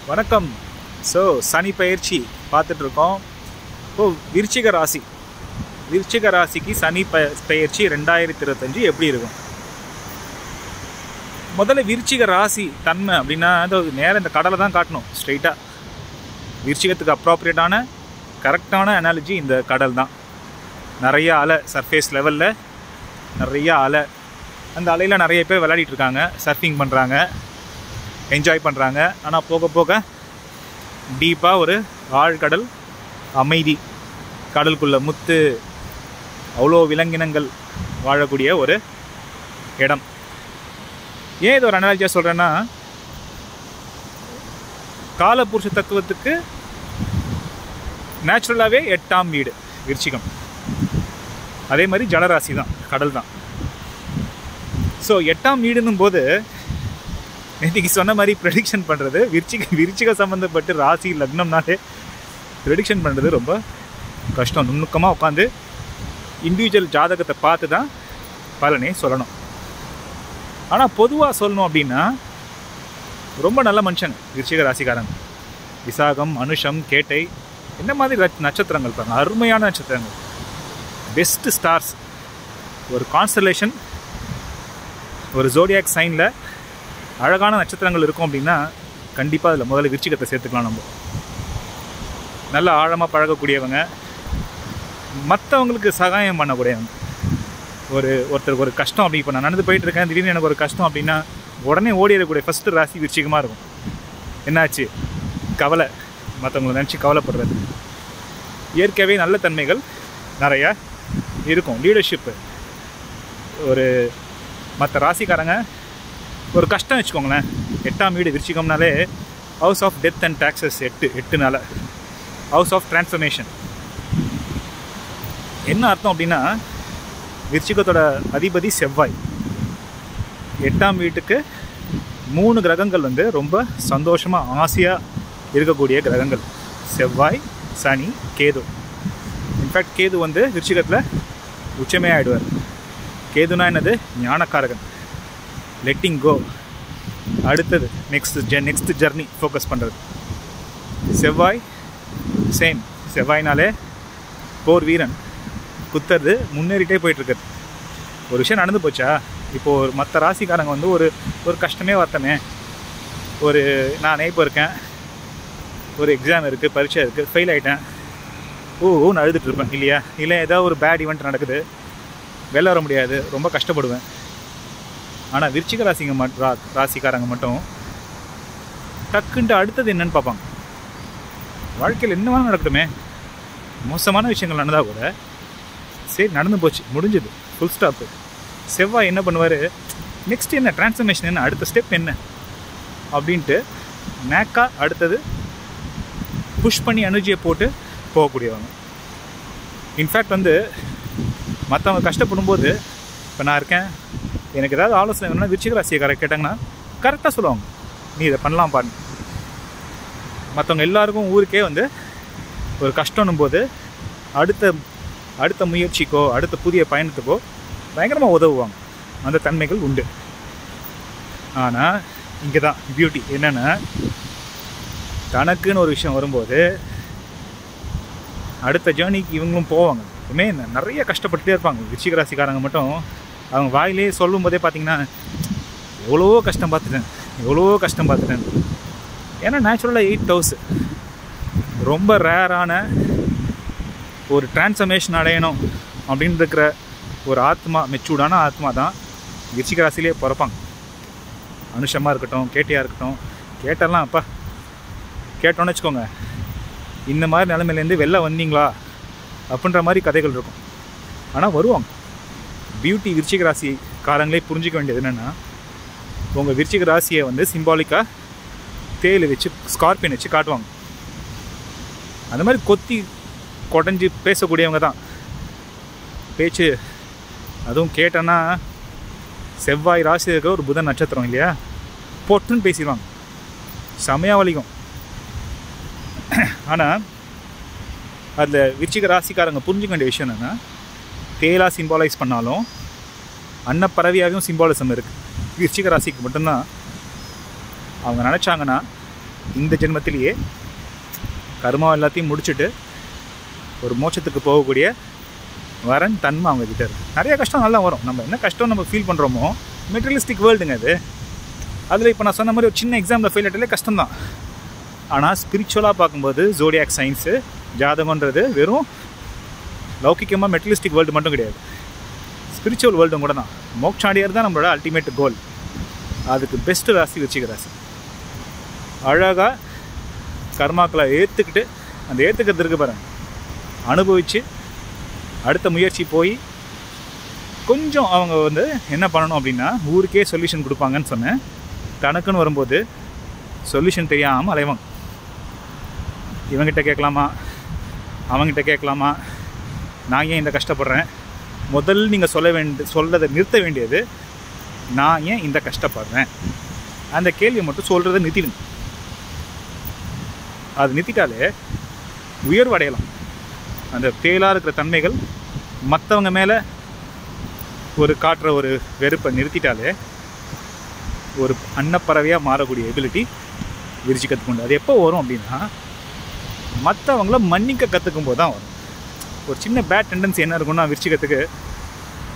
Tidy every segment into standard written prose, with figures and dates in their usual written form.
வணக்கம். ஸோ சனி பயிற்சி பார்த்துட்ருக்கோம். விருச்சிக ராசிக்கு சனி பயிற்சி 2025 எப்படி இருக்கும்? முதல்ல விருச்சிக ராசி தன்மை அப்படின்னா நேரம் இந்த கடலை தான் காட்டணும் ஸ்ட்ரெயிட்டாக. விருச்சிகத்துக்கு அப்ராப்ரியேட்டான கரெக்டான அனாலஜி இந்த கடல் தான். நிறைய அலை, சர்ஃபேஸ் லெவலில் நிறைய அலை. அந்த அலையில் நிறைய பேர் விளையாடிட்டுருக்காங்க, சர்ஃபிங் பண்ணுறாங்க, என்ஜாய் பண்ணுறாங்க. ஆனால் போக போக டீப்பாக ஒரு ஆழ்கடல் அமைதி, கடலுக்குள்ள முத்து, அவ்வளோ விலங்கினங்கள் வாழக்கூடிய ஒரு இடம். ஏன் இது ஒரு அனாலஜியாக சொல்கிறேன்னா, காலபுருஷ தத்துவத்துக்கு நேச்சுரலாகவே 8ஆம் வீடு விருச்சிகம். அதே மாதிரி ஜலராசி தான், கடல் தான். ஸோ 8ஆம் வீடுன்னும் போது இன்றைக்கி சொன்ன மாதிரி ப்ரெடிக்ஷன் பண்ணுறது, விருச்சிக சம்மந்தப்பட்டு ராசி லக்னம்னாலே ப்ரெடிக்ஷன் பண்ணுறது ரொம்ப கஷ்டம். நுணுக்கமாக உட்காந்து இண்டிவிஜுவல் ஜாதகத்தை பார்த்து தான் பலனே சொல்லணும். ஆனால் பொதுவாக சொல்லணும் அப்படின்னா ரொம்ப நல்ல மனுஷங்க விருச்சிக ராசிக்காரங்க. விசாகம், அனுஷம், கேட்டை, இந்த மாதிரி நட்சத்திரங்கள் பாருங்கள், அருமையான நட்சத்திரங்கள், பெஸ்ட்டு ஸ்டார்ஸ். ஒரு கான்ஸ்டலேஷன், ஒரு ஜோடியாக் சைனில் அழகான நட்சத்திரங்கள் இருக்கும் அப்படின்னா கண்டிப்பாக அதில் முதல்ல விருச்சிகத்தை சேர்த்துக்கலாம். நம்ம நல்லா ஆழமாக பழகக்கூடியவங்க, மற்றவங்களுக்கு சகாயம் பண்ணக்கூடியவங்க. ஒருத்தருக்கு ஒரு கஷ்டம், அப்படி இப்போ நான் நடந்து போயிட்டுருக்கேன், திடீர்னு எனக்கு ஒரு கஷ்டம் அப்படின்னா உடனே ஓடிடக்கூடிய ஃபஸ்ட்டு ராசி விருச்சிகமாக இருக்கும். என்னாச்சு? கவலை, மற்றவங்களை நினச்சி கவலைப்படுறது. இயற்கையாகவே நல்ல தன்மைகள் நிறையா இருக்கும். லீடர்ஷிப்பு. ஒரு மற்ற ராசிக்காரங்க ஒரு கஷ்டம் வச்சுக்கோங்களேன், 8ஆம் வீடு விருச்சிகம்னாலே house of death and taxes. 8னால ஹவுஸ் ஆஃப் டிரான்ஸ்ஃபர்மேஷன். என்ன அர்த்தம் அப்படின்னா, விருச்சிகத்தோட அதிபதி செவ்வாய். 8ஆம் வீட்டுக்கு 3 கிரகங்கள் ரொம்ப சந்தோஷமாக ஆசையாக இருக்கக்கூடிய கிரகங்கள்: செவ்வாய், சனி, கேது. இன்ஃபேக்ட் கேது விருச்சிகத்தில் உச்சமே ஆகிடுவார். கேதுனா என்னது? ஞானக்காரகன், லெட்டிங் கோ, அடுத்தது நெக்ஸ்ட் ஜர்னி ஃபோக்கஸ் பண்ணுறது. செவ்வாய் சேம். செவ்வாய்னாலே போர் வீரன், குத்துறது, முன்னேறிட்டே போயிட்டுருக்குது. ஒரு விஷயம் நடந்து போச்சா, இப்போது ஒரு மற்ற ராசிக்காரங்க ஒரு கஷ்டமே வரத்தமே, நானே இப்போ இருக்கேன், ஒரு எக்ஸாம் இருக்குது, பரீட்சை இருக்குது, ஃபெயில் ஆகிட்டேன், ஓன்னு அழுதுட்டுருப்பேன் இல்லையா? இல்லை ஏதாவது ஒரு பேட் ஈவெண்ட் நடக்குது, வெளில வர முடியாது, ரொம்ப கஷ்டப்படுவேன். ஆனால் விருச்சிக ராசிக்காரங்க மட்டும் டக்குன்ட்டு அடுத்தது என்னன்னு பார்ப்பாங்க. வாழ்க்கையில் என்ன வேணால் நடக்கட்டுமே, மோசமான விஷயங்கள் நடந்தால் கூட சரி நடந்து போச்சு, முடிஞ்சது, ஃபுல் ஸ்டாப்பு. செவ்வாய் என்ன பண்ணுவார்? நெக்ஸ்ட் என்ன டிரான்ஸ்ஃபர்மேஷன், என்ன அடுத்த ஸ்டெப் என்ன அப்படின்ட்டு நேக்காக அடுத்தது புஷ் பண்ணி எனர்ஜியை போட்டு போகக்கூடியவங்க. இன்ஃபேக்ட் மற்றவங்க கஷ்டப்படும் போது, இப்போ நான் இருக்கேன், எனக்கு ஏதாவது ஆலோசனை வேணும்னா விருச்சிக ராசிக்காரர் கேட்டாங்கன்னா கரெக்டாக சொல்லுவாங்க, நீ இதை பண்ணலாம் பாருங்க. மற்றவங்க எல்லாருக்கும் ஊருக்கே ஒரு கஷ்டம்னும் போது அடுத்த முயற்சிக்கோ அடுத்த புதிய பயணத்துக்கோ பயங்கரமாக உதவுவாங்க. அந்த தன்மைகள் உண்டு. ஆனால் இங்கே தான் பியூட்டி என்னென்னா, தனக்குன்னு ஒரு விஷயம் வரும்போது அடுத்த ஜேர்னிக்கு இவங்களும் போவாங்க. எப்பவுமே நிறைய கஷ்டப்பட்டுட்டே இருப்பாங்க. விருச்சிக ராசிக்காரங்க மட்டும் அவங்க வாயிலே சொல்லும் போதே பார்த்திங்கன்னா, எவ்வளவோ கஷ்டம் பார்த்துட்டேன். ஏன்னா நேச்சுரலாக 8th ஹவுஸ் ரொம்ப ரேரான ஒரு டிரான்ஸ்ஃபர்மேஷன் அடையணும் அப்படின்னு இருக்கிற ஒரு ஆத்மா, மெச்சூர்டான ஆத்மா தான் விருச்சிக ராசிலே பிறப்பாங்க. அனுஷமாக இருக்கட்டும், கேட்டியாக இருக்கட்டும். கேட்டெல்லாம் அப்பா கேட்டோன்னு வச்சுக்கோங்க, இந்த மாதிரி நிலைமையிலேருந்து வெளில வந்தீங்களா அப்படின்ற மாதிரி கதைகள் இருக்கும். ஆனால் வருவாங்க. பியூட்டி விருச்சிக ராசிக்காரங்களே புரிஞ்சிக்க வேண்டியது என்னென்னா, உங்கள் விருச்சிக ராசியை சிம்பாலிக்காக தேல் வச்சு, ஸ்கார்பியன் வச்சு காட்டுவாங்க. அந்த மாதிரி கொத்தி கொடைஞ்சி பேசக்கூடியவங்க தான் பேச்சு. அதுவும் கேட்டேன்னா, செவ்வாய் ராசி இருக்க ஒரு புதன் நட்சத்திரம் இல்லையா, பொட்டுன்னு பேசிடுவாங்க, செமையாக வலிக்கும். ஆனால் அதில் விருச்சிக ராசிக்காரங்க புரிஞ்சுக்க வேண்டிய விஷயம் என்னென்னா, தேலாக சிம்பாலைஸ் பண்ணாலும் அன்னப்பறவையாகவும் சிம்பாலிசம் இருக்குது. விருச்சிக ராசிக்கு மட்டும்தான் அவங்க நினச்சாங்கன்னா இந்த ஜென்மத்திலேயே கர்மா எல்லாத்தையும் முடிச்சுட்டு ஒரு மோட்சத்துக்கு போகக்கூடிய வரன் தன்மை அவங்கக்கிட்ட இருக்குது. நிறைய கஷ்டம் நல்லா வரும். நம்ம என்ன கஷ்டம் நம்ம ஃபீல் பண்ணுறோமோ மெட்டீரியலிஸ்டிக் வேர்ல்டுங்க அது. அதில் இப்போ நான் சொன்ன மாதிரி ஒரு சின்ன எக்ஸாம்பிள் ஃபெயில் ஆகிட்டாலே கஷ்டம்தான். ஆனால் ஸ்பிரிச்சுவலாக பார்க்கும்போது ஜோடியாக் சயின்ஸு ஜாதகன்றது வெறும் லௌகிக்கமாக மெட்டீரியலிஸ்டிக் வேர்ல்டு மட்டும் கிடையாது, ஸ்பிரிச்சுவல் வேர்ல்டும் கூட தான். மோட்சாடியார் தான் நம்மளோட அல்டிமேட் கோல். அதுக்கு பெஸ்ட்டு ராசி விருச்சிக ராசி. அழகாக கர்மாக்களை ஏற்றுக்கிட்டு அந்த ஏற்றுக்கிறதுக்கு பாருங்க, அனுபவித்து அடுத்த முயற்சி போய் கொஞ்சம் அவங்க வந்து என்ன பண்ணணும் அப்படின்னா ஊருக்கே சொல்யூஷன் கொடுப்பாங்கன்னு சொன்னேன். தனக்குன்னு வரும்போது சொல்யூஷன் தெரியாமல் அலைவாங்க. இவங்கிட்ட கேட்கலாமா, அவங்ககிட்ட கேட்கலாமா, நான் ஏன் இந்த கஷ்டப்படுறேன். முதல்ல நீங்கள் சொல்கிறதை நிறுத்த வேண்டியது நான் ஏன் இந்த கஷ்டப்படுறேன். அந்த கேள்வியை மட்டும் சொல்கிறத நிறுத்திடுங்க. அது நிறுத்திட்டாலே உயர்வு அடையலாம். அந்த தேலாக இருக்கிற தன்மைகள் மற்றவங்க மேலே ஒரு காட்டுற ஒரு வெறுப்பை நிறுத்திட்டாலே ஒரு அன்னப்பறவையாக மாறக்கூடிய எபிலிட்டி விருச்சிகத்துக்கு உண்டு. அது எப்போ வரும் அப்படின்னா மற்றவங்கள மன்னிக்க கற்றுக்கும் போது தான் வரும். ஒரு சின்ன பேட் டெண்டன்சி என்ன இருக்குன்னா விருச்சிகத்துக்கு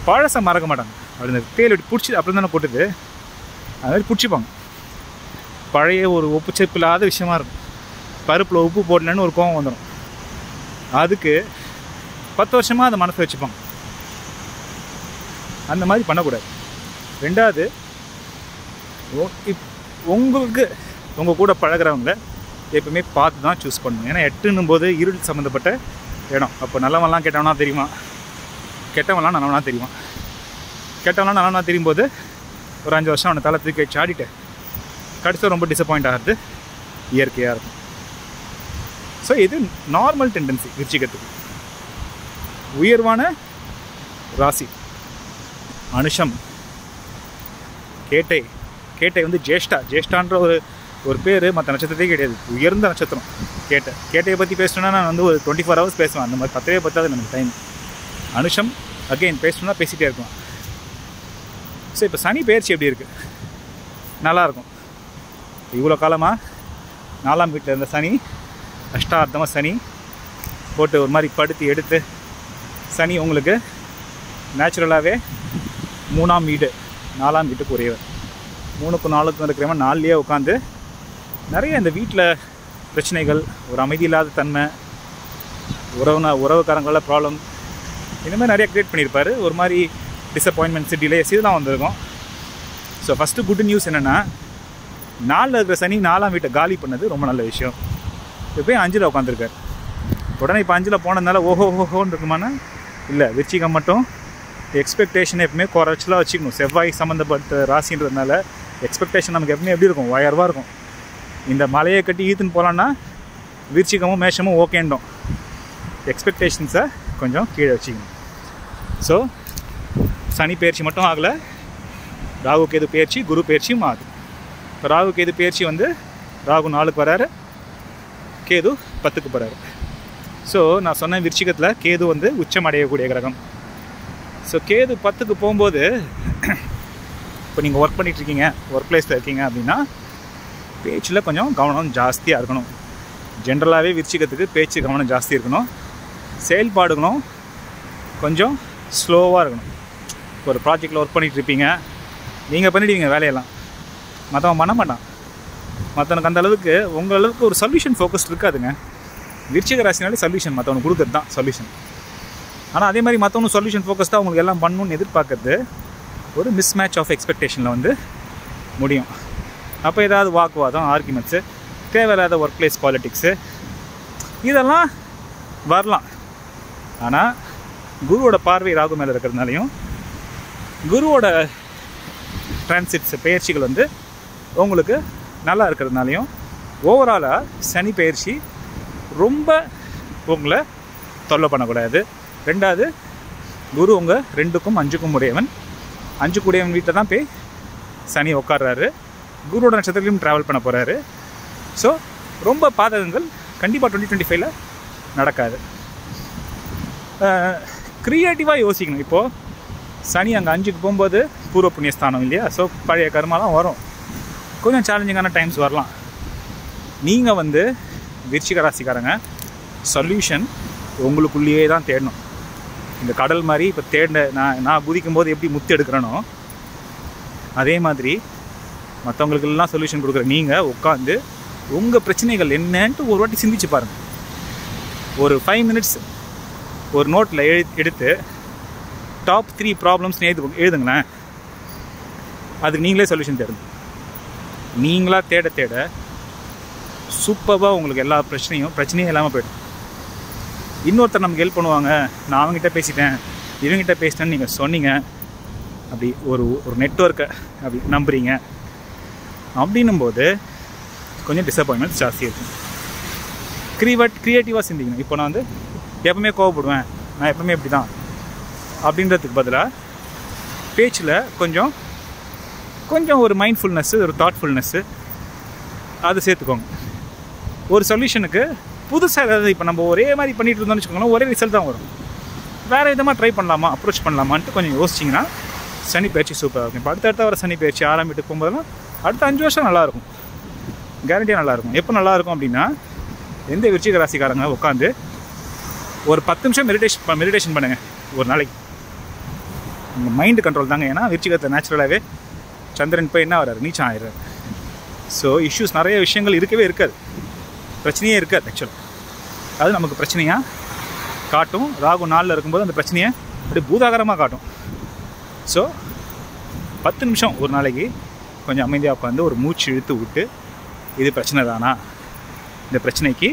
பழசை மறக்க மாட்டாங்க. அப்படி இந்த தேல் எப்படி பிடிச்சி அப்புறம் தானே போட்டுது, அது மாதிரி பிடிச்சிப்பாங்க. பழைய ஒரு ஒப்புச்சப்பு இல்லாத விஷயமா இருக்கும். பருப்பில் உப்பு போடலன்னு ஒரு கோவம் வந்துடும். அதுக்கு 10 வருஷமாக அதை மனசை வச்சுப்பாங்க. அந்த மாதிரி பண்ணக்கூடாது. ரெண்டாவது, உங்களுக்கு உங்கள் கூட பழகிறவங்கள எப்பவுமே பார்த்து தான் சூஸ் பண்ணணும். ஏன்னா 8ன்னும் போது இருள் சம்மந்தப்பட்ட இடம். அப்போ நல்லவன்லாம் கெட்டவனா தெரியுமா, கெட்டவன்லாம் நல்லவனா தெரியுமா. கெட்டவன்லாம் நல்லவனா தெரியும் போது ஒரு 5 வருஷம் அவனை தலை தூக்கி வச்சு ஆடிட்டு கடைசியாக ரொம்ப டிசப்பாயிண்ட் ஆகிறது இயற்கையாக இருக்கும். ஸோ இது நார்மல் டெண்டன்சி விருச்சிகத்துக்கு. உயர்வான ராசி அனுஷம், கேட்டை. கேட்டை வந்து ஜேஷ்டான்ற ஒரு பேர் மற்ற நட்சத்திரத்தையே கிடையாது, உயர்ந்த நட்சத்திரம் கேட்டை. கேட்டையை பற்றி பேசணுன்னா நான் வந்து ஒரு 24 hours பேசுவேன். அந்த மாதிரி 10 பத்தாவது நமக்கு டைம். அனுஷம் அகெயின் பேசணுன்னா பேசிகிட்டே இருக்கலாம். ஸோ இப்போ சனி பெயர்ச்சி எப்படி இருக்குது, நல்லாயிருக்கும். இவ்வளோ காலமாக 4ஆம் வீட்டில் இருந்த சனி அஷ்டார்த்தமாக சனி போட்டு ஒரு மாதிரி படுத்தி எடுத்து சனி உங்களுக்கு நேச்சுரலாகவே 3ஆம் வீடு 4ஆம் வீட்டுக்கு உரியவர். 3க்கும் 4க்கும் இருக்கிறவன் 4லேயே உட்காந்து நிறைய இந்த வீட்டில் பிரச்சனைகள், ஒரு அமைதி இல்லாத தன்மை, உறவுக்காரங்கள ப்ராப்ளம், இந்த மாதிரி நிறைய க்ரியேட் பண்ணியிருப்பார். ஒரு மாதிரி டிசப்பாயின்மெண்ட்ஸ், டிலேஸ் இதெல்லாம் வந்திருக்கும். ஸோ ஃபஸ்ட்டு குட் நியூஸ் என்னென்னா 4ல் இருக்கிற சனி 4ஆம் வீட்டை காலி பண்ணது ரொம்ப நல்ல விஷயம். இப்போ போய் 5ல் உட்காந்துருக்கார். உடனே இப்போ 5ல் போனதுனால ஓஹோன்னு இருக்குமானா இல்லை. விருச்சிகம் மட்டும் எக்ஸ்பெக்டேஷன் எப்பவுமே குறைச்சலாக வச்சுக்கணும். செவ்வாய் சம்மந்தப்பட்ட ராசின்றதுனால எக்ஸ்பெக்டேஷன் நமக்கு எப்பவுமே எப்படி இருக்கும், உயர்வாக இருக்கும். இந்த மலையை கட்டி ஈத்துன்னு போகலான்னா விருச்சிகமும் மேஷமும் ஓகேண்டோம். எக்ஸ்பெக்டேஷன்ஸை கொஞ்சம் கீழே வச்சுக்கணும். ஸோ சனி பயிற்சி மட்டும் ஆகலை, ராகு கேது பயிற்சி, குரு பயிற்சியும் ஆகுது. இப்போ ராகு கேது பயிற்சி வந்து ராகு 4க்கு வராரு, கேது 10க்கு போகிறாரு. ஸோ நான் சொன்ன விருச்சிகத்தில் கேது வந்து உச்சம் அடையக்கூடிய கிரகம். ஸோ கேது 10க்கு போகும்போது இப்போ நீங்கள் ஒர்க் பண்ணிகிட்ருக்கீங்க, ஒர்க் பிளேஸில் இருக்கீங்க அப்படின்னா பேச்சில் கொஞ்சம் கவனம் ஜாஸ்தியாக இருக்கணும். ஜென்ரலாகவே விருச்சிகத்துக்கு பேச்சு கவனம் ஜாஸ்தி இருக்கணும். செயல்பாடுகளும் கொஞ்சம் ஸ்லோவாக இருக்கணும். ஒரு ப்ராஜெக்டில் ஒர்க் பண்ணிகிட்ருப்பீங்க, நீங்கள் பண்ணிவிடுவீங்க வேலையெல்லாம், மற்றவன் பண்ண மாட்டான். மற்றவனுக்கு அந்த அளவுக்கு உங்கள் அளவுக்கு ஒரு சொல்யூஷன் ஃபோக்கஸ் இருக்காதுங்க. விருச்சிக ராசினாலே சொல்யூஷன் மற்றவனுக்கு கொடுக்குறது தான் சொல்யூஷன். ஆனால் அதே மாதிரி மற்றவனும் சொல்யூஷன் ஃபோக்கஸ் தான் உங்களுக்கு எல்லாம் பண்ணணும்னு எதிர்பார்க்கறது ஒரு மிஸ் மேட்ச் ஆஃப் எக்ஸ்பெக்டேஷனில் வந்து முடியும். அப்போ ஏதாவது வாக்குவாதம், ஆர்குமெண்ட்ஸு, தேவையில்லாத ஒர்க் பிளேஸ் பாலிட்டிக்ஸு இதெல்லாம் வரலாம். ஆனால் குருவோட பார்வை ராகு மேலே இருக்கிறதுனாலையும் குருவோட டிரான்சிட்ஸ் பயிற்சிகள் வந்து உங்களுக்கு நல்லா இருக்கிறதுனாலையும் ஓவராலாக சனி பயிற்சி ரொம்ப உங்களை தொல்லை பண்ணக்கூடாது. ரெண்டாவது, குரு உங்கள் 2க்கும் 5க்கும் உடையவன். 5 கூடியவன் வீட்டில் தான் போய் சனி உட்கார்றாரு. குருவோட நட்சத்திரத்திலையும் ட்ராவல் பண்ண போகிறாரு. ஸோ ரொம்ப பாதகங்கள் கண்டிப்பாக 2025ல் நடக்காது. க்ரியேட்டிவாக யோசிக்கணும். இப்போது சனி அங்கே 5க்கு போகும்போது பூர்வ புண்ணியஸ்தானம் இல்லையா, ஸோ பழைய கர்மாலாம் வரும். கொஞ்சம் சேலஞ்சிங்கான டைம்ஸ் வரலாம். நீங்கள் வந்து விருச்சிக ராசிக்காரங்க சொல்யூஷன் உங்களுக்குள்ளேயே தான் தேடணும். இந்த கடல் மாதிரி இப்போ நான் குதிக்கும் போது எப்படி முத்து எடுக்கிறேனோ அதே மாதிரி மற்றவங்களுக்கெல்லாம் சொல்யூஷன் கொடுக்குற நீங்கள் உட்காந்து உங்கள் பிரச்சனைகள் என்னன்ட்டு ஒரு வாட்டி சிந்திச்சு பாருங்கள். ஒரு 5 minutes ஒரு நோட்டில் எடுத்து டாப் 3 ப்ராப்ளம்ஸ்னு எழுதுங்களேன். அதுக்கு நீங்களே சொல்யூஷன் தேடுங்க. நீங்களாக தேட தேட சூப்பராக உங்களுக்கு எல்லா பிரச்சனையும் இல்லாமல் போய்டும். இன்னொருத்தர் நமக்கு ஹெல்ப் பண்ணுவாங்க, நான் அவங்ககிட்ட பேசிட்டேன் இவங்ககிட்ட பேசிட்டேன்னு நீங்கள் சொன்னீங்க, அப்படி ஒரு நெட்வொர்க்கை அப்படி நம்புறீங்க அப்படின்னும்போது கொஞ்சம் டிசப்பாயின்மெண்ட்ஸ் ஜாஸ்தி இருக்கும். க்ரியேட்டிவாக சிந்திக்கணும். இப்போ நான் வந்து எப்பவுமே கோவப்படுவேன், நான் எப்பவுமே இப்படி தான் அப்படின்றதுக்கு பதிலாக பேச்சில் கொஞ்சம் ஒரு மைண்ட்ஃபுல்னஸ்ஸு, ஒரு தாட்ஃபுல்னஸ்ஸு அது சேர்த்துக்கோங்க. ஒரு சொல்யூஷனுக்கு புதுசாக ஏதாவது இப்போ நம்ம ஒரே மாதிரி பண்ணிகிட்டு இருந்தோம்னு வச்சுக்கோங்களேன், ஒரே ரிசல்ட் தான் வரும். வேறு விதமாக ட்ரை பண்ணலாமா, அப்ரோச் பண்ணலாமான்ட்டு கொஞ்சம் யோசிச்சிங்கன்னா சனி பயிற்சி சூப்பராக இருக்கும். இப்போ அடுத்தடுத்த வர சனி பயிற்சி 6ஆம் வீட்டுக்கு போகும்போதெல்லாம் அடுத்த 5 வருஷம் நல்லாயிருக்கும், கேரண்டியாக நல்லாயிருக்கும். எப்போ நல்லாயிருக்கும் அப்படின்னா, எந்த விருச்சிக ராசிக்காரங்க உட்காந்து ஒரு 10 நிமிஷம் மெடிடேஷன் பண்ணுங்கள் ஒரு நாளைக்கு. உங்கள் மைண்டு கண்ட்ரோல் தாங்க. ஏன்னா விருச்சிகத்தில் நேச்சுரலாகவே சந்திரன் போய் என்ன வர்றாரு, நீச்சம் ஆயிடுறாரு. ஸோ இஷ்யூஸ் நிறைய விஷயங்கள் இருக்கவே இருக்காது, பிரச்சனையே இருக்காது. ஆக்சுவலாக அது நமக்கு பிரச்சனையாக காட்டும். ராகு 4ல் இருக்கும்போது அந்த பிரச்சனையை அப்படியே பூதாகரமாக காட்டும். ஸோ 10 நிமிஷம் ஒரு நாளைக்கு கொஞ்சம் அமைதியாக உட்காந்து ஒரு மூச்சு இழுத்து விட்டு, இது பிரச்சனை தானா, இந்த பிரச்சனைக்கு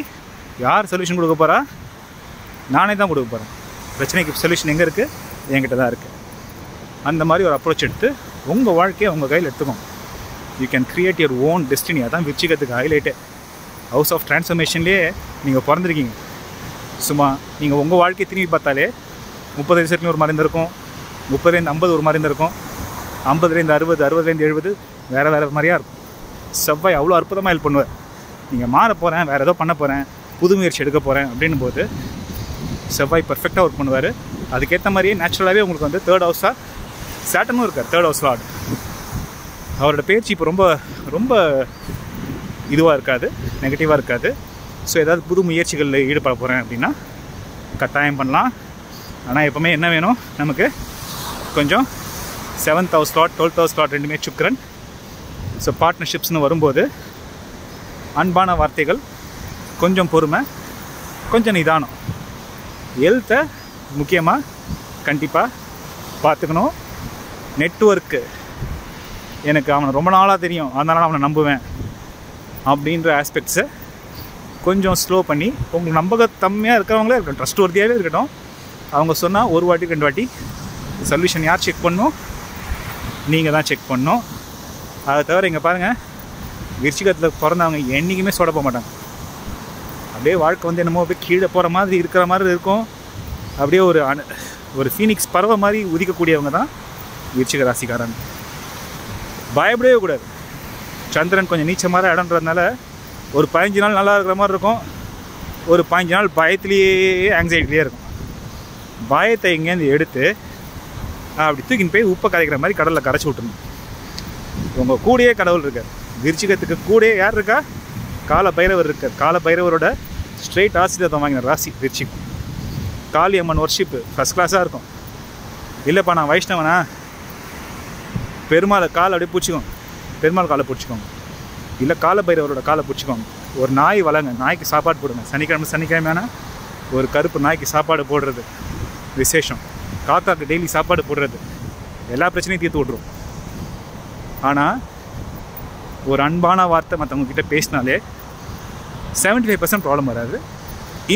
யார் சொல்யூஷன் கொடுக்க போகிறா, நானே தான் கொடுக்க போகிறேன். பிரச்சனைக்கு சொல்யூஷன் எங்கே இருக்குது, என்கிட்ட தான் இருக்குது. அந்த மாதிரி ஒரு அப்ரோச் எடுத்து உங்கள் வாழ்க்கையை உங்கள் கையில் எடுத்துக்கோங்க. You can create your own destiny. அதான் விருச்சிகத்துக்கு ஹைலைட்டு. ஹவுஸ் ஆஃப் ட்ரான்ஸ்ஃபர்மேஷன்லேயே நீங்கள் பிறந்திருக்கீங்க. சும்மா நீங்கள் உங்கள் வாழ்க்கையை திரும்பி பார்த்தாலே 30 வருஷத்துலேயும் ஒரு மாதிரி இருந்திருக்கும், 30லேருந்து 50 ஒரு மாதிரி இருந்திருக்கும், 50லேருந்து 60, 60லேருந்து 70 வேறு மாதிரியாக இருக்கும். செவ்வாய் அவ்வளோ அற்புதமாக ஹெல்ப் பண்ணுவார். நீங்கள் மாற போகிறேன், வேறு ஏதோ பண்ண போகிறேன், புது முயற்சி எடுக்க போகிறேன் அப்படின்னும் போது செவ்வாய் பர்ஃபெக்டாக ஒர்க் பண்ணுவார். அதுக்கேற்ற மாதிரியே நேச்சுரலாகவே உங்களுக்கு வந்து 3rd ஹவுஸாக சேட்டனும் இருக்கார், 3rd ஹவுஸ் லார்ட். அவரோட பேச்சு இப்போ ரொம்ப இதுவாக இருக்காது, நெகட்டிவாக இருக்காது. ஸோ ஏதாவது புது முயற்சிகளில் ஈடுபட போகிறேன் அப்படின்னா கட்டாயம் பண்ணலாம். ஆனால் எப்போவுமே என்ன வேணும் நமக்கு, கொஞ்சம் 7th house Lord 12th house Lord ரெண்டுமே சுக்கிரன். ஸோ பார்ட்னர்ஷிப்ஸ்னு வரும்போது அன்பான வார்த்தைகள், கொஞ்சம் பொறுமை, கொஞ்சம் நிதானம். ஹெல்த்தை முக்கியமாக கண்டிப்பாக பார்த்துக்கணும். நெட்வொர்க்கு, எனக்கு அவனை ரொம்ப நாளாக தெரியும் அதனால் அவனை நம்புவேன் அப்படின்ற ஆஸ்பெக்ட்ஸை கொஞ்சம் ஸ்லோ பண்ணி, உங்களுக்கு நம்பகத்தன்மையாக இருக்கிறவங்களே இருக்கட்டும், ட்ரஸ்ட் ஒர்த்தியாகவே இருக்கட்டும், அவங்க சொன்னால் ஒரு வாட்டி 2 வாட்டி சொல்யூஷன் யார் செக் பண்ணணும், நீங்கள் தான் செக் பண்ணணும். அதை தவிர இங்கே பாருங்கள், விருச்சிகத்தில் பிறந்தவங்க என்றைக்குமே சோட போக மாட்டாங்க. அப்படியே வாழ்க்கை வந்து என்னமோ அப்படியே கீழே போகிற மாதிரி இருக்கிற மாதிரி இருக்கும். அப்படியே ஒரு ஃபீனிக்ஸ் பறவை மாதிரி உதிக்கக்கூடியவங்க தான் விருச்சிக ராசிக்காரன். பயப்படவே கூடாது. சந்திரன் கொஞ்சம் நீச்சமான இடம்ன்றதுனால ஒரு 15 நாள் நல்லா இருக்கிற மாதிரி இருக்கும், ஒரு 15 நாள் பயத்துலேயே ஆங்ஸைட்டிலே இருக்கும். பயத்தை இங்கேருந்து எடுத்து அப்படி தூக்கின்னு போய் உப்பை கரைக்கிற மாதிரி கடலில் கரைச்சி விட்டுருணும். உங்கள் கூடயே கடவுள் இருக்கார். விருச்சிகத்துக்கு கூடயே யார் இருக்கா, கால பைரவர் இருக்கார். கால பைரவரோட ஸ்ட்ரெயிட் ஆசீர்வாதம் வாங்கின ராசி விருச்சிகம். காளியம்மன் ஒர்ஷிப்பு ஃபஸ்ட் கிளாஸாக இருக்கும். இல்லைப்பா நான் வைஷ்ணவனா, பெருமாளை காலை அப்படியே பிடிச்சிக்கோங்க, பெருமாள் காலை பிடிச்சிக்கோங்க, இல்லை கால பைரவரோட காலை பிடிச்சிக்கோங்க. ஒரு நாய் வளங்க, நாய்க்கு சாப்பாடு போடுங்க. சனிக்கிழமையான ஒரு கருப்பு நாய்க்கு சாப்பாடு போடுறது விசேஷம். காக்காவுக்கு டெய்லி சாப்பாடு போடுறது எல்லா பிரச்சனையும் தீர்த்து விட்ரும். ஆனால் ஒரு அன்பான வார்த்தை மற்றவங்கக்கிட்ட பேசினாலே 75% ப்ராப்ளம் வராது.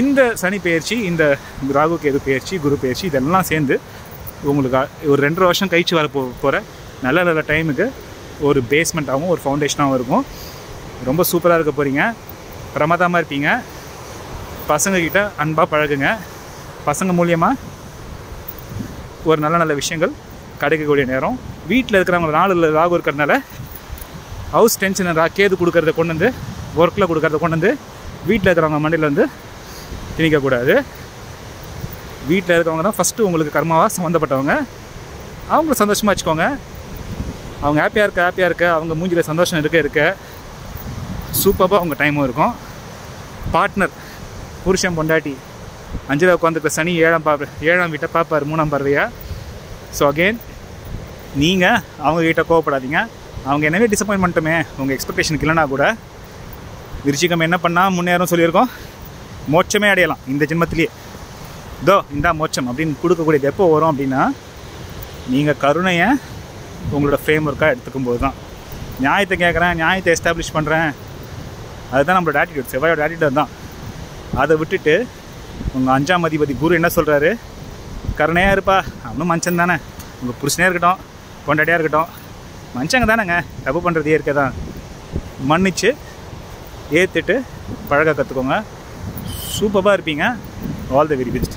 இந்த சனி பயிற்சி, இந்த ராகு கேது பயிற்சி, குரு பயிற்சி இதெல்லாம் சேர்ந்து உங்களுக்கு ஒரு 2.5 வருஷம் கழிச்சு வர போகிற நல்ல டைமுக்கு ஒரு பேஸ்மெண்ட்டாகவும் ஒரு ஃபவுண்டேஷனாகவும் இருக்கும். ரொம்ப சூப்பராக இருக்க போகிறீங்க, பிரமாதமாக இருப்பீங்க. பசங்கக்கிட்ட அன்பாக பழகுங்க. பசங்க மூலியமாக ஒரு நல்ல விஷயங்கள் கிடைக்கக்கூடிய நேரம். வீட்டில் இருக்கிறவங்க 4 ராகு இருக்கிறதுனால ஹவுஸ் டென்ஷன் கேது கொடுக்கறத கொண்டு வந்து, ஒர்க்கில் கொடுக்கறத கொண்டு வந்து வீட்டில் இருக்கிறவங்க மண்டியில் வந்து திணிக்கக்கூடாது. வீட்டில் இருக்கிறவங்க தான் ஃபஸ்ட்டு உங்களுக்கு கர்மாவாக சம்மந்தப்பட்டவங்க. அவங்கள சந்தோஷமாக வச்சுக்கோங்க. அவங்க ஹாப்பியாக இருக்க அவங்க மூஞ்சியில் சந்தோஷம் இருக்க சூப்பராக உங்கள் டைமும் இருக்கும். பார்ட்னர் புருஷன் பொண்டாட்டி 5ல் உட்காந்துருக்க சனி 7ஆம் வீட்டை பார்ப்பார் 3ஆம் பார்வையாக. ஸோ அகெயின் நீங்கள் அவங்கக்கிட்ட கோவப்படாதீங்க. அவங்க என்னவே டிசப்பாயின்ட் பண்ணிட்டோமே உங்கள் எக்ஸ்பெக்டேஷனுக்கு இல்லைனா கூட விருச்சிகம் என்ன பண்ணால் முன்னேறும் சொல்லியிருக்கோம். மோட்சமே அடையலாம் இந்த ஜென்மத்திலேயே. இந்த மோட்சம் அப்படின்னு கொடுக்கக்கூடியது எப்போ வரும் அப்படின்னா நீங்கள் கருணையை உங்களோட ஃப்ரேம் ஒர்க்காக எடுத்துக்கும் போது தான். நியாயத்தை கேட்குறேன், நியாயத்தை எஸ்டாப்ளிஷ் பண்ணுறேன், அதுதான் நம்மளோட ஆட்டிடியூட், செவ்வாயோட ஆட்டிடியூட் தான். அதை விட்டுட்டு உங்கள் 5ஆம் அதிபதி குரு என்ன சொல்கிறாரு, கருணையாக இருப்பா, அவனும் மனுஷன் தானே, உங்கள் புருஷனே இருக்கட்டும் பொண்டாட்டியாக இருக்கட்டும் மனுஷங்க தானேங்க, தப்பு பண்ணுறதே இருக்க தான், மன்னிச்சு ஏற்றுட்டு பழக கற்றுக்கோங்க. சூப்பராக இருப்பீங்க. All the very best.